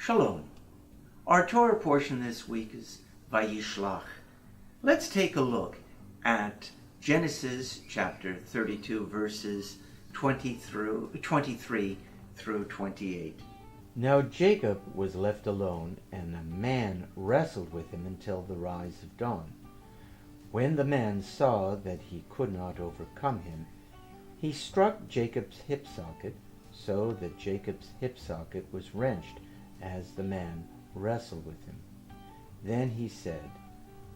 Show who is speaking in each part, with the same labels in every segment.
Speaker 1: Shalom. Our Torah portion this week is Vayishlach. Let's take a look at Genesis chapter 32, verses 23 through 28.
Speaker 2: Now Jacob was left alone, and a man wrestled with him until the rise of dawn. When the man saw that he could not overcome him, he struck Jacob's hip socket, so that Jacob's hip socket was wrenched as the man wrestled with him. Then he said,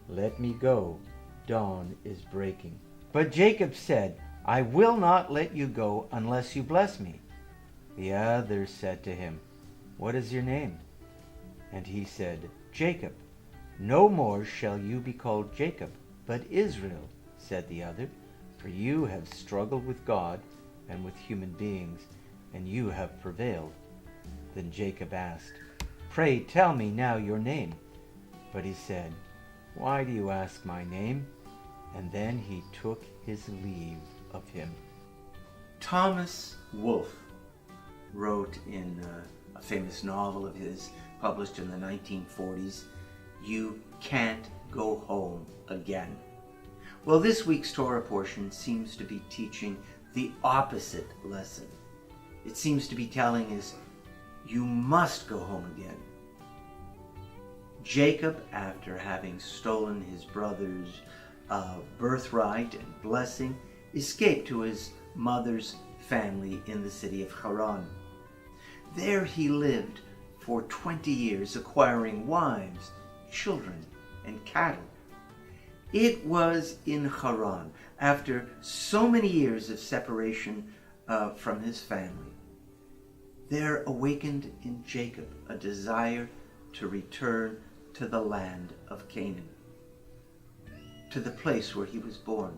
Speaker 2: "Let me go, dawn is breaking." But Jacob said, "I will not let you go unless you bless me." The other said to him, "What is your name?" And he said, "Jacob." "No more shall you be called Jacob, but Israel," said the other, "for you have struggled with God and with human beings, and you have prevailed." Then Jacob asked, "Pray tell me now your name." But he said, "Why do you ask my name?" And then he took his leave of him.
Speaker 1: Thomas Wolfe wrote in a famous novel of his published in the 1940s, "You can't go home again." Well, this week's Torah portion seems to be teaching the opposite lesson. It seems to be telling us, you must go home again. Jacob, after having stolen his brother's birthright and blessing, escaped to his mother's family in the city of Haran. There he lived for 20 years, acquiring wives, children, and cattle. It was in Haran, after so many years of separation from his family, there awakened in Jacob a desire to return to the land of Canaan, to the place where he was born,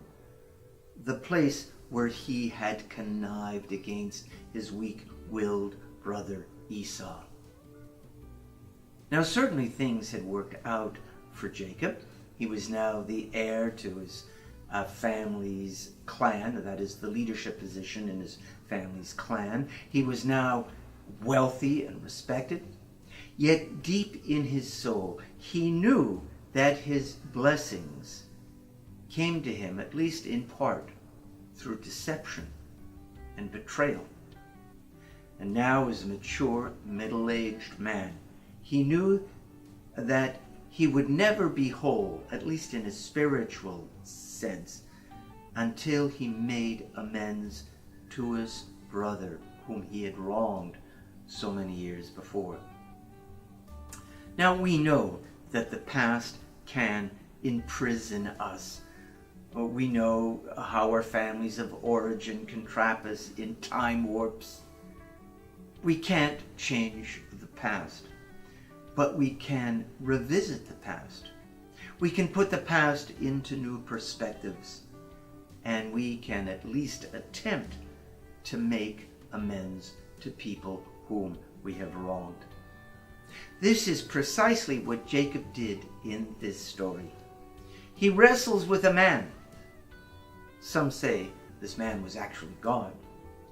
Speaker 1: the place where he had connived against his weak-willed brother Esau. Now, certainly things had worked out for Jacob. He was now the heir to his family's clan, that is, the leadership position in his family's clan. He was now wealthy and respected. Yet deep in his soul, he knew that his blessings came to him, at least in part, through deception and betrayal. And now, as a mature, middle-aged man, he knew that he would never be whole, at least in a spiritual sense, until he made amends to his brother whom he had wronged so many years before. Now, we know that the past can imprison us. We know how our families of origin can trap us in time warps. We can't change the past, but we can revisit the past. We can put the past into new perspectives, and we can at least attempt to make amends to people whom we have wronged. This is precisely what Jacob did in this story. He wrestles with a man. Some say this man was actually God.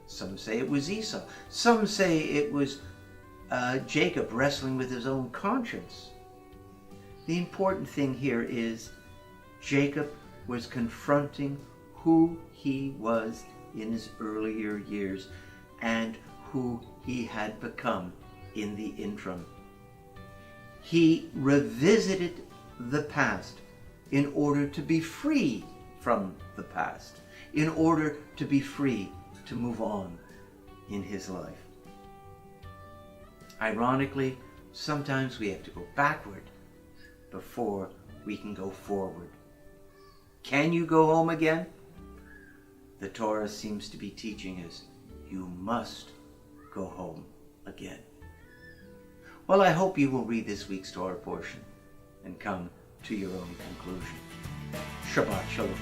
Speaker 1: Some say it was Esau. Some say it was Jacob wrestling with his own conscience. The important thing here is Jacob was confronting who he was in his earlier years and who he had become in the interim. He revisited the past in order to be free from the past, in order to be free to move on in his life. Ironically, sometimes we have to go backward before we can go forward. Can you go home again? The Torah seems to be teaching us you must go home again. Well, I hope you will read this week's Torah portion and come to your own conclusion. Shabbat Shalom.